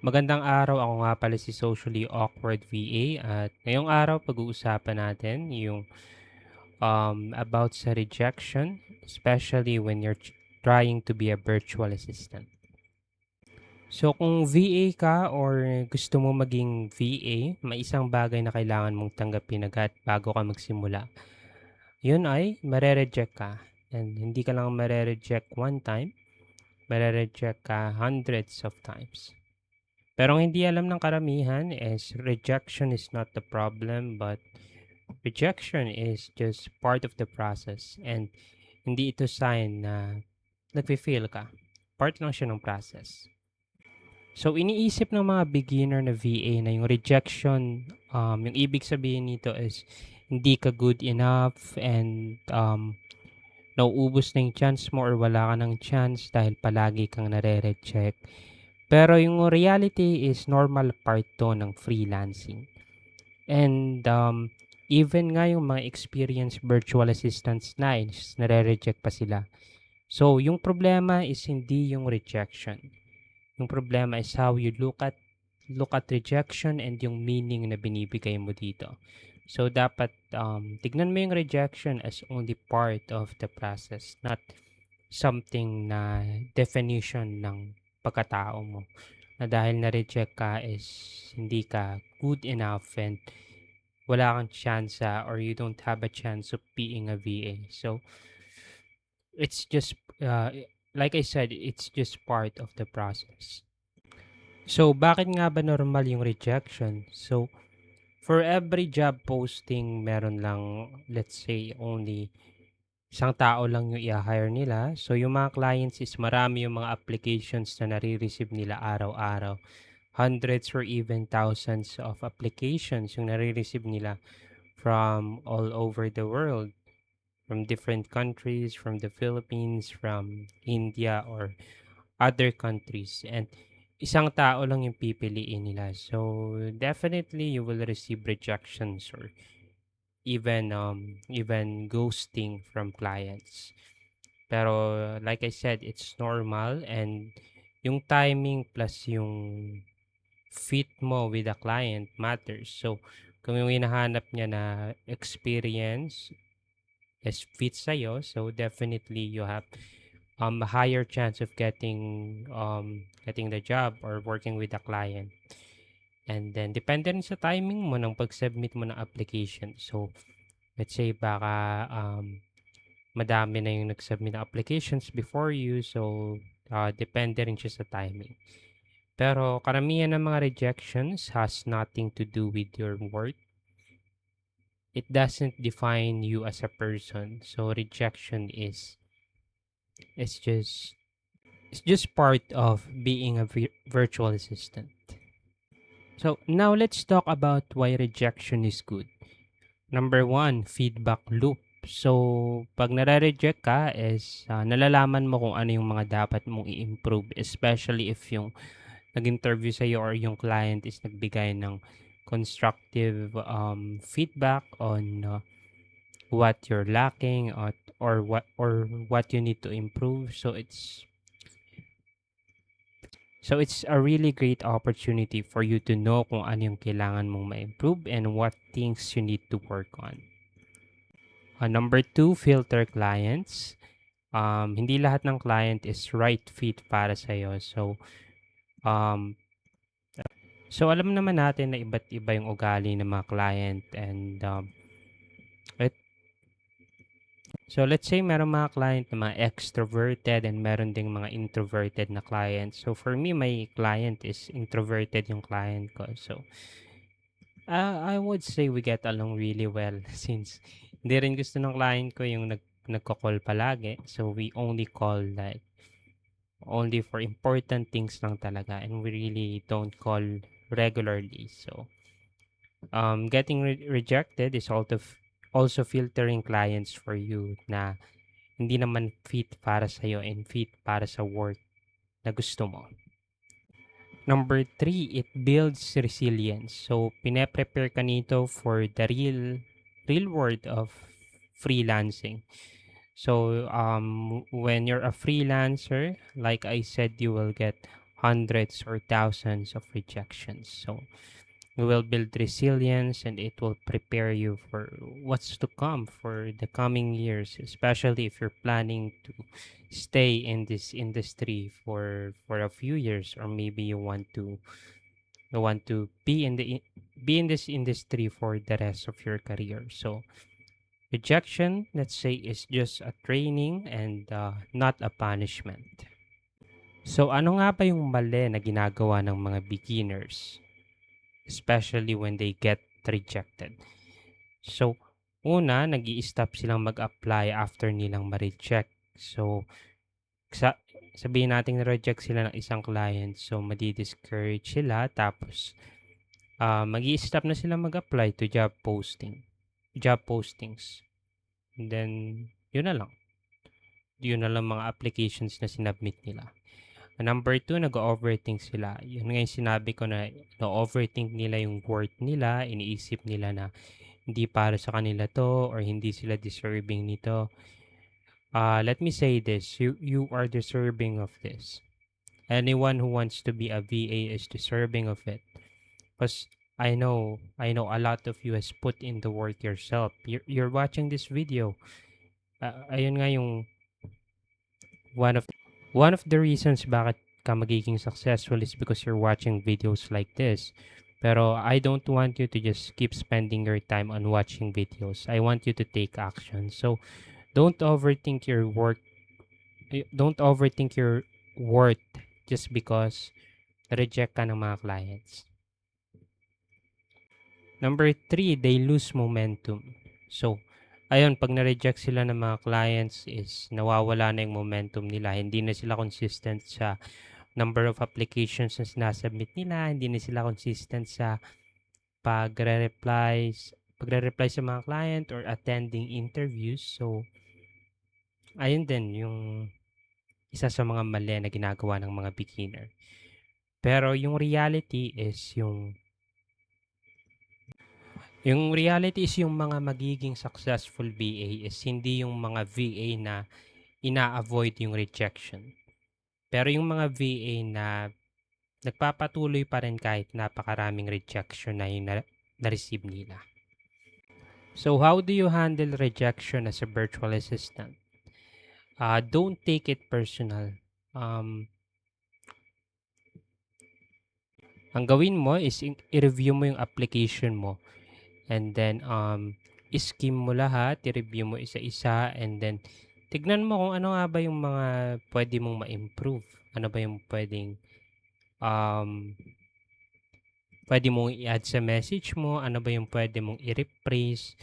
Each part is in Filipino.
Magandang araw, ako nga pala si Socially Awkward VA at ngayong araw pag-uusapan natin yung about sa rejection, especially when you're trying to be a virtual assistant. So kung VA ka or gusto mo maging VA, may isang bagay na kailangan mong tanggapin agad bago ka magsimula. Yun ay mare-reject ka. And hindi ka lang mare-reject one time, mare-reject ka hundreds of times. Pero ang hindi alam ng karamihan is rejection is not the problem, but rejection is just part of the process. And hindi ito sign na nagfe-fail ka. Part lang siya ng process. So, iniisip ng mga beginner na VA na yung rejection, yung ibig sabihin nito is hindi ka good enough and nauubos na yung chance mo or wala ka ng chance dahil palagi kang nare-reject. Pero yung reality is normal part to ng freelancing. And even nga yung mga experienced virtual assistants na is nare-reject pa sila. So, yung problema is hindi yung rejection. Yung problema is how you look at rejection and yung meaning na binibigay mo dito. So, dapat tignan mo yung rejection as only part of the process, not something na definition ng pagkatao mo. Na dahil na-reject ka is hindi ka good enough and wala kang chance or you don't have a chance of being a VA. So, it's just, like I said, it's just part of the process. So, bakit nga ba normal yung rejection? So, for every job posting, meron lang, let's say, only isang tao lang yung i-hire nila. So, yung mga clients is marami yung mga applications na nare-receive nila araw-araw. Hundreds or even thousands of applications yung nare-receive nila from all over the world, from different countries, from the Philippines, from India, or other countries. And isang tao lang yung pipiliin nila. So, definitely you will receive rejections or even ghosting from clients. Pero like I said, it's normal and yung timing plus yung fit mo with the client matters. So, kung yung hinahanap niya na experience is fit sa'yo, so definitely you have a higher chance of getting the job or working with the client. And then, depende rin sa timing mo ng pag-submit mo ng application. So, let's say baka madami na yung nag-submit ng applications before you. So, depende rin siya sa timing. Pero karamihan ng mga rejections has nothing to do with your worth. It doesn't define you as a person. So rejection is just it's just part of being a virtual assistant. So now let's talk about why rejection is good. Number one, feedback loop. So, pag nare-reject ka is nalalaman mo kung ano yung mga dapat mong i-improve, especially if yung nag-interview sa'yo or yung client is nagbigay ng constructive feedback on what you're lacking or what you need to improve. So it's a really great opportunity for you to know kung ano yung kailangan mong ma-improve and what things you need to work on. Number two, filter clients. Hindi lahat ng client is right fit para sa'yo. Um, So, alam naman natin na iba't iba yung ugali ng mga client and let so let's say meron mga client na mga extroverted and meron ding mga introverted na client. So, for me, my client is introverted yung client ko. So, I would say we get along really well since hindi rin gusto ng client ko yung nagko-call palagi. So, we only call like only for important things lang talaga and we really don't call regularly. So, getting rejected is also filtering clients for you na hindi naman fit para sa iyo and fit para sa work na gusto mo. Number three, it builds resilience. So, pine-prepare ka nito for the real world of freelancing. So, when you're a freelancer, like I said, you will get hundreds or thousands of rejections. So you will build resilience and it will prepare you for what's to come for the coming years, especially if you're planning to stay in this industry for a few years, or maybe you want to be in this industry for the rest of your career. So rejection, let's say, is just a training and not a punishment. So ano nga ba yung mali na ginagawa ng mga beginners, especially when they get rejected? So, una, nag stop silang mag-apply after nilang ma-reject. So, sa sabihin natin na-reject sila ng isang client, so madi-discourage sila tapos mag stop na sila mag-apply to job postings. And then, yun na lang. Yun na lang mga applications na sinubmit nila. Number two, nag-overthink sila. Yun nga yung sinabi ko na na-overthink nila yung worth nila, iniisip nila na hindi para sa kanila to or hindi sila deserving nito. Let me say this, you are deserving of this. Anyone who wants to be a VA is deserving of it. Because I know a lot of you has put in the work yourself. You're watching this video. Ayun nga yung one of one of the reasons bakit ka magiging successful is because you're watching videos like this. Pero I don't want you to just keep spending your time on watching videos. I want you to take action. So don't overthink your work. Don't overthink your worth just because reject ka ng mga clients. Number three, they lose momentum. So, ayun, pag na-reject sila ng mga clients is nawawala na yung momentum nila. Hindi na sila consistent sa number of applications na sinasubmit nila. Hindi na sila consistent sa pagre-reply sa mga client or attending interviews. So, ayun din yung isa sa mga mali na ginagawa ng mga beginner. Pero yung mga magiging successful VA is hindi yung mga VA na ina-avoid yung rejection. Pero yung mga VA na nagpapatuloy pa rin kahit napakaraming rejection na yung na-receive nila. So how do you handle rejection as a virtual assistant? Don't take it personal. Ang gawin mo is i-review mo yung application mo and then i-skim mo lahat, i-review mo isa-isa and then tignan mo kung ano nga ba yung mga pwede mong ma-improve. Ano ba yung um, pwede mong i-add sa message mo, ano ba yung pwede mong i-rephrase.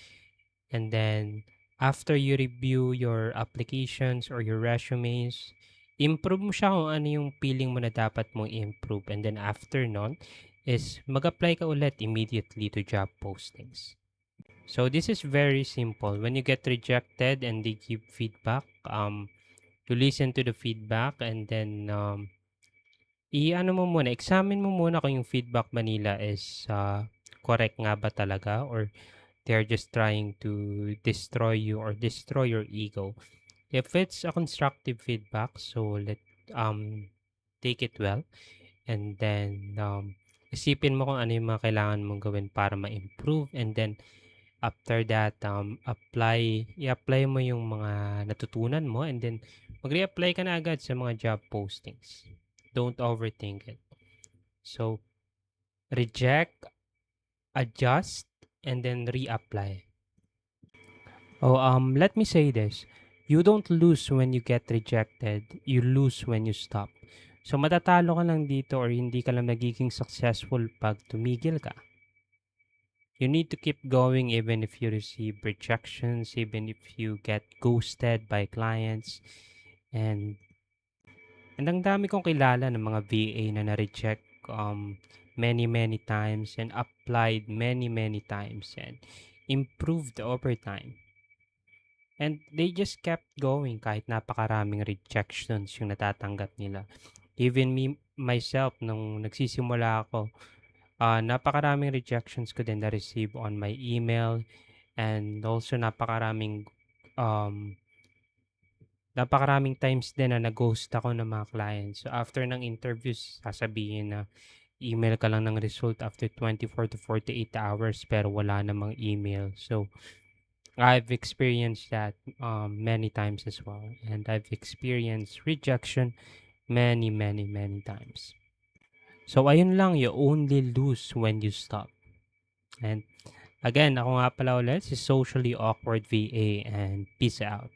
And then after you review your applications or your resumes, improve mo siya kung ano yung feeling mo na dapat mong improve. And then after nun is mag-apply ka ulit immediately to job postings. So this is very simple. When you get rejected and they give feedback, you listen to the feedback and then i-ano mo muna, examine mo muna kung yung feedback ba nila is correct nga ba talaga or they're just trying to destroy you or destroy your ego. If it's a constructive feedback, so take it well and then isipin mo kung ano yung mga kailangan mong gawin para ma-improve and then after that i-apply mo yung mga natutunan mo and then mag-reapply ka na agad sa mga job postings. Don't overthink it. So reject, adjust, and then reapply. Let me say this. You don't lose when you get rejected. You lose when you stop. So, matatalo ka lang dito or hindi ka lang magiging successful pag tumigil ka. You need to keep going even if you receive rejections, even if you get ghosted by clients. And ang dami kong kilala ng mga VA na na-reject many times and applied many times and improved over time. And they just kept going kahit napakaraming rejections yung natatanggap nila. Even myself, nung nagsisimula ako, napakaraming rejections ko din na-receive on my email and also napakaraming napakaraming times din na nag-ghost ako ng mga clients. So, after ng interviews, sasabihin na email ka lang ng result after 24 to 48 hours pero wala namang email. So, I've experienced that many times as well. And I've experienced rejection many, many, many times. So, ayun lang, you only lose when you stop. And again, ako nga pala ulit si Socially Awkward VA and peace out.